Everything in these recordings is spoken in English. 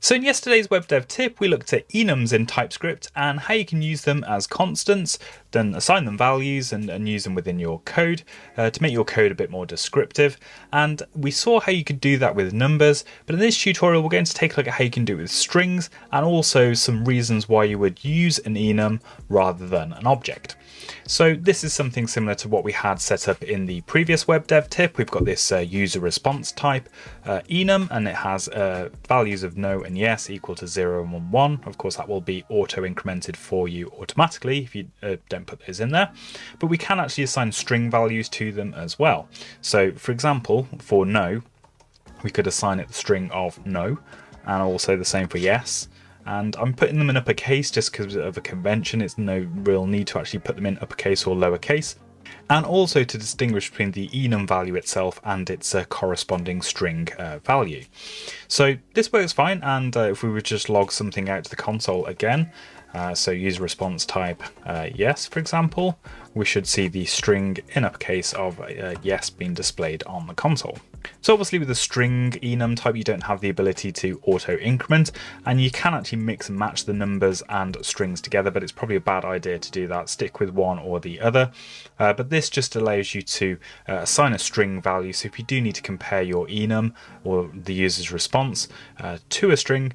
So in yesterday's web dev tip, we looked at enums in TypeScript and how you can use them as constants, then assign them values and use them within your code to make your code a bit more descriptive. And we saw how you could do that with numbers, but in this tutorial, we're going to take a look at how you can do it with strings and also some reasons why you would use an enum rather than an object. So this is something similar to what we had set up in the previous web dev tip. We've got this user response type enum, and it has values of no and yes equal to 0 and 1. Of course, that will be auto incremented for you automatically if you don't put those in there. But we can actually assign string values to them as well. So for example, for no, we could assign it the string of no, and also the same for yes. And I'm putting them in uppercase just because of a convention. It's no real need to actually put them in uppercase or lowercase. And also to distinguish between the enum value itself and its corresponding string value. So this works fine, and if we would just log something out to the console again, so user response type yes, for example, we should see the string in uppercase of yes being displayed on the console. So obviously with the string enum type, you don't have the ability to auto increment, and you can actually mix and match the numbers and strings together, but it's probably a bad idea to do that. Stick with one or the other. But this just allows you to assign a string value. So if you do need to compare your enum or the user's response to a string,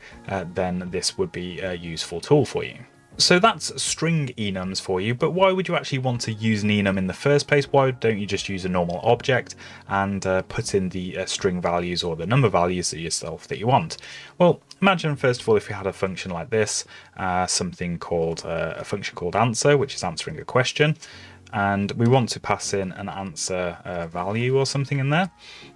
then this would be a useful tool for you. So that's string enums for you, but why would you actually want to use an enum in the first place? Why don't you just use a normal object and put in the string values or the number values yourself that you want? Well, imagine first of all if you had a function like this, something called a function called answer, which is answering a question. And we want to pass in an answer value or something in there.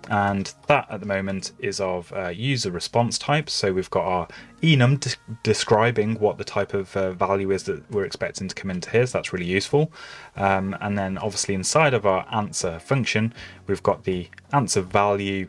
And that at the moment is of user response type. So we've got our enum describing what the type of value is that we're expecting to come into here. So that's really useful. And then obviously inside of our answer function, we've got the answer value,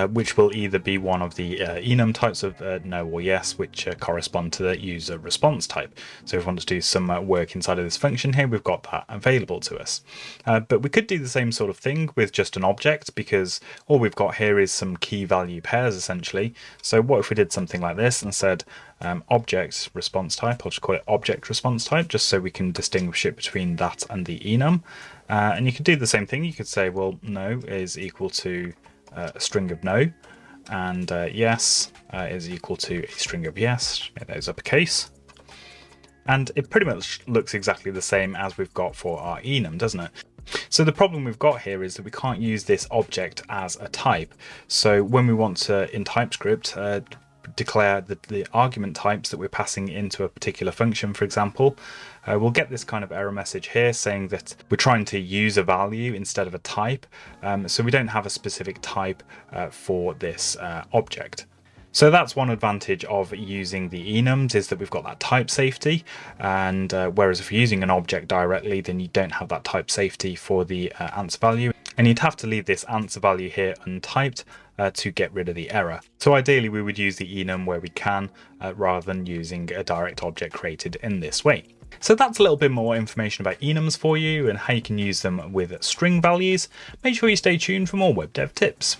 which will either be one of the enum types of no or yes, which correspond to the user response type. So if we want to do some work inside of this function here, we've got that available to us. But we could do the same sort of thing with just an object, because all we've got here is some key value pairs essentially. So what if we did something like this and said object response type? I'll just call it object response type, just so we can distinguish it between that and the enum. And you could do the same thing. You could say, well, no is equal to a string of no, and yes is equal to a string of yes. Make those uppercase. And it pretty much looks exactly the same as we've got for our enum, doesn't it? So the problem we've got here is that we can't use this object as a type. So when we want to, in TypeScript, declare the argument types that we're passing into a particular function, for example, we'll get this kind of error message here saying that we're trying to use a value instead of a type. So we don't have a specific type for this object. So that's one advantage of using the enums, is that we've got that type safety, and whereas if you're using an object directly, then you don't have that type safety for the answer value, and you'd have to leave this answer value here untyped to get rid of the error. So ideally we would use the enum where we can, rather than using a direct object created in this way. So that's a little bit more information about enums for you and how you can use them with string values. Make sure you stay tuned for more web dev tips.